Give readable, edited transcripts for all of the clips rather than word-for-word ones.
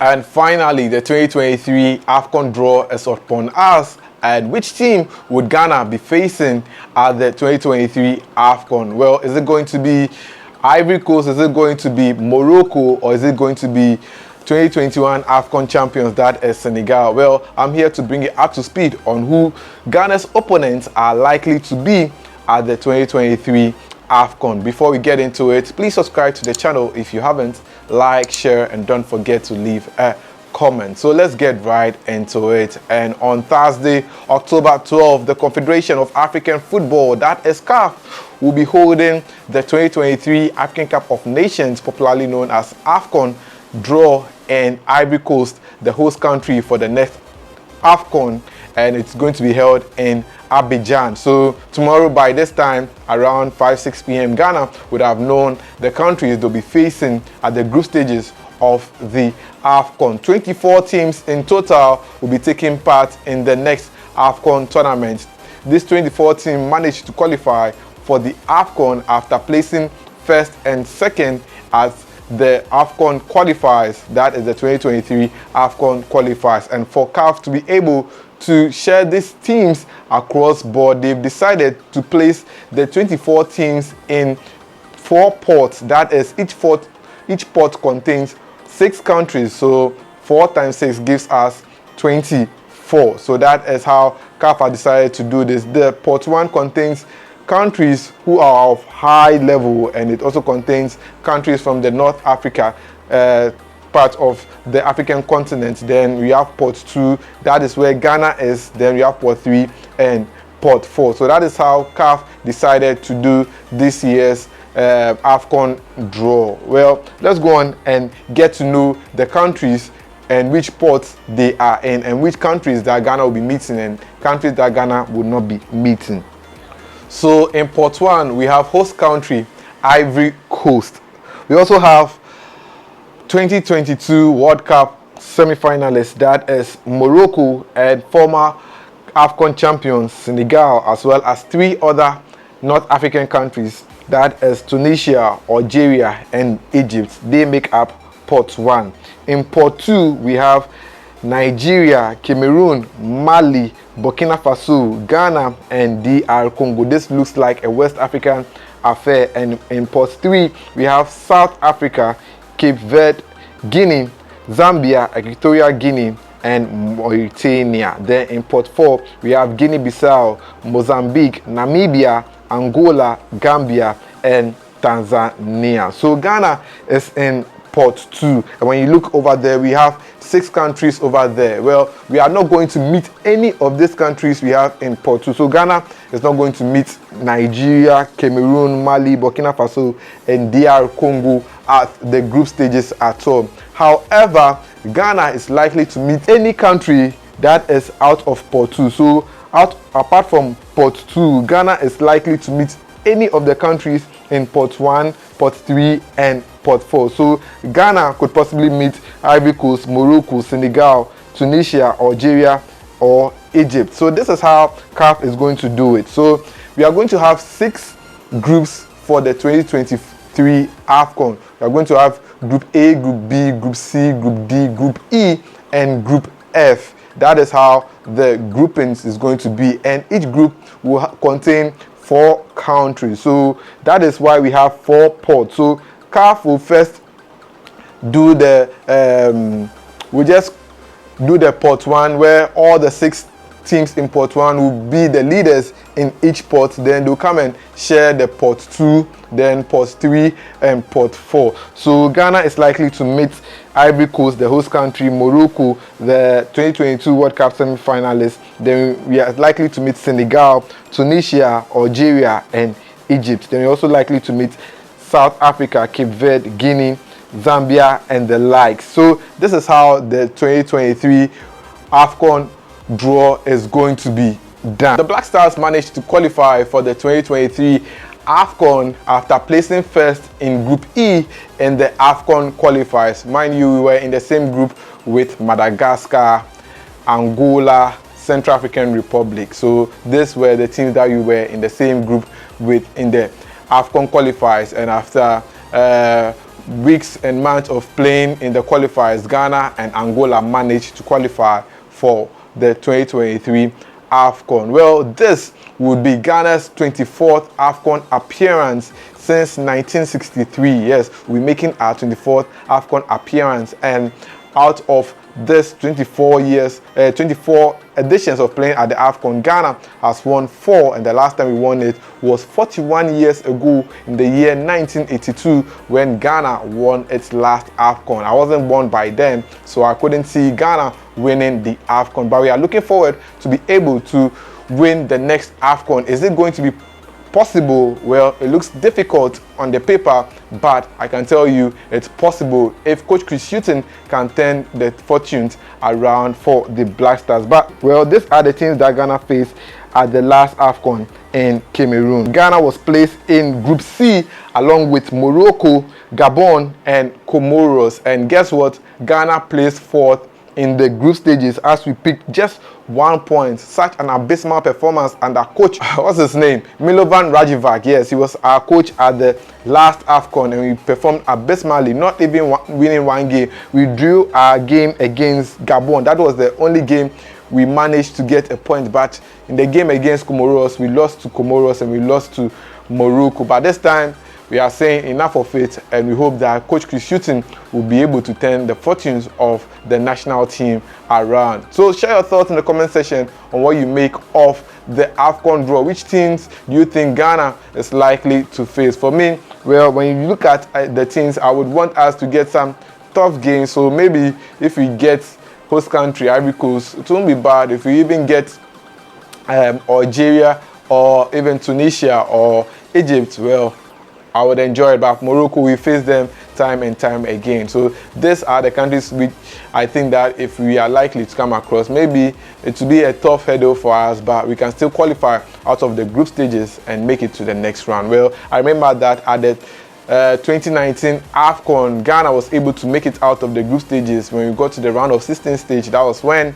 And finally, the 2023 AFCON Draw is upon us. And which team would Ghana be facing at the 2023 AFCON? Well, is it going to be Ivory Coast? Is it going to be Morocco? Or is it going to be 2021 AFCON champions, that is Senegal? Well, I'm here to bring you up to speed on who Ghana's opponents are likely to be at the 2023 AFCON. Before we get into it, please subscribe to the channel if you haven't, like, share, and don't forget to leave a comment. So let's get right into it. And on Thursday, October 12th, the Confederation of African Football, that is CAF, will be holding the 2023 African Cup of Nations, popularly known as AFCON Draw, in Ivory Coast, the host country for the next AFCON, and it's going to be held in Abidjan. So tomorrow by this time, around 5-6 p.m., Ghana would have known the countries they'll be facing at the group stages of the AFCON. 24 teams in total will be taking part in the next AFCON tournament. This 24 team managed to qualify for the AFCON after placing first and second as the AFCON qualifiers, that is the 2023 AFCON qualifiers. And for CAF to be able to share these teams across board, they've decided to place the 24 teams in 4 pots. That is, each pot contains 6 countries, so 4 times 6 gives us 24. So that is how CAF has decided to do this. The pot 1 contains countries who are of high level, and it also contains countries from the North Africa part of the African continent. Then we have pot 2, that is where Ghana is. Then we have pot 3 and pot 4. So that is how CAF decided to do this year's AFCON Draw. Well, let's go on and get to know the countries and which pots they are in, and which countries that Ghana will be meeting and countries that Ghana would not be meeting. So in pot 1, we have host country Ivory Coast. We also have 2022 World Cup semi-finalists, that is Morocco, and former AFCON champions Senegal, as well as 3 other North African countries, that is Tunisia, Algeria, and Egypt. They make up pot 1. In pot 2, we have Nigeria, Cameroon, Mali, Burkina Faso, Ghana, and DR Congo. This looks like a West African affair. And in pot 3, we have South Africa, Cape Verde, Guinea, Zambia, Equatorial Guinea, and Mauritania. Then in pot 4, we have Guinea-Bissau, Mozambique, Namibia, Angola, Gambia, and Tanzania. So Ghana is in pot 2, and when you look over there, we have 6 countries over there. Well, we are not going to meet any of these countries we have in pot 2. So Ghana is not going to meet Nigeria, Cameroon, Mali, Burkina Faso, and DR Congo at the group stages at all. However, Ghana is likely to meet any country that is out of pot 2. So apart from pot 2, Ghana is likely to meet any of the countries in pot 1, pot 3, and pot 4. So Ghana could possibly meet Ivory Coast, Morocco, Senegal, Tunisia, Algeria, or Egypt. So this is how CAF is going to do it. So we are going to have 6 groups for the 2023 AFCON. We are going to have Group A, Group B, Group C, Group D, Group E, and Group F. That is how the groupings is going to be, and each group will contain 4 countries. So that is why we have 4 pots. So CAF will first do the pot 1, where all the 6 teams in pot 1 will be the leaders in each pot. Then they'll come and share the pot 2, then pot 3, and pot 4. So Ghana is likely to meet Ivory Coast, the host country, Morocco, the 2022 World Cup semi-finalists. Then we are likely to meet Senegal, Tunisia, Algeria, and Egypt. Then we're also likely to meet South Africa, Cape Verde, Guinea, Zambia, and the like. So this is how the 2023 AFCON Draw is going to be done. The Black Stars managed to qualify for the 2023 AFCON after placing first in Group E in the AFCON qualifiers. Mind you, we were in the same group with Madagascar, Angola, Central African Republic. So these were the teams that you were in the same group with in the AFCON qualifiers. And after weeks and months of playing in the qualifiers, Ghana and Angola managed to qualify for the 2023 AFCON. Well, this would be Ghana's 24th AFCON appearance since 1963. Yes, we're making our 24th AFCON appearance, and out of this 24 editions of playing at the AFCON, Ghana has won 4, and the last time we won it was 41 years ago in the year 1982 when Ghana won its last AFCON. I wasn't born by then, so I couldn't see Ghana winning the AFCON, but we are looking forward to be able to win the next AFCON. Is it going to be possible? Well, it looks difficult on the paper, but I can tell you it's possible if Coach Chris Hughton can turn the fortunes around for the Black Stars. But well, these are the teams that Ghana faced at the last AFCON in Cameroon. Ghana was placed in Group C along with Morocco, Gabon, and Comoros. And guess what? Ghana placed 4th in the group stages as we picked just 1 point. Such an abysmal performance under coach, what's his name? Milovan Rajevac. Yes, he was our coach at the last AFCON, and we performed abysmally, not even winning one game. We drew our game against Gabon. That was the only game we managed to get a point, but in the game against Comoros, we lost to Comoros and we lost to Morocco. But this time, we are saying enough of it, and we hope that Coach Chris Hughton will be able to turn the fortunes of the national team around. So share your thoughts in the comment section on what you make of the AFCON draw. Which teams do you think Ghana is likely to face? For me, well, when you look at the teams, I would want us to get some tough games. So maybe if we get host country Ivory Coast, it won't be bad. If we even get Algeria or even Tunisia or Egypt, well, I would enjoy it. But Morocco, we face them time and time again. So these are the countries which I think that if we are likely to come across, maybe it will be a tough hurdle for us, but we can still qualify out of the group stages and make it to the next round. Well, I remember that at the 2019 AFCON, Ghana was able to make it out of the group stages. When we got to the round of 16 stage, that was when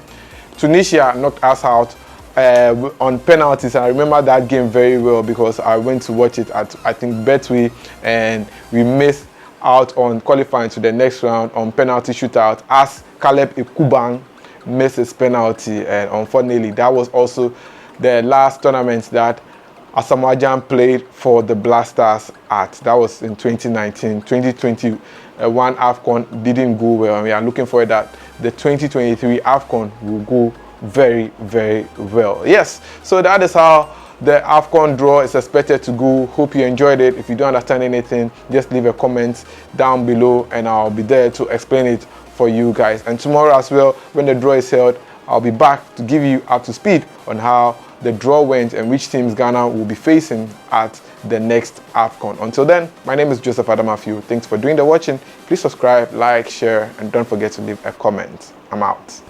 Tunisia knocked us out on penalties. I remember that game very well because I went to watch it at, I think, Betway, and we missed out on qualifying to the next round on penalty shootout as Caleb Ikuban missed his penalty, and unfortunately that was also the last tournament that Asamoah Gyan played for the Black Stars at. That was in 2019. 2021 AFCON didn't go well, and we are looking forward that the 2023 AFCON will go very, very well. Yes, so that is how the AFCON draw is expected to go. Hope you enjoyed it. If you don't understand anything, just leave a comment down below and I'll be there to explain it for you guys. And tomorrow as well, when the draw is held, I'll be back to give you up to speed on how the draw went and which teams Ghana will be facing at the next AFCON. Until then, my name is Joseph Adamafiu. Thanks for doing the watching. Please subscribe, like, share, and don't forget to leave a comment. I'm out.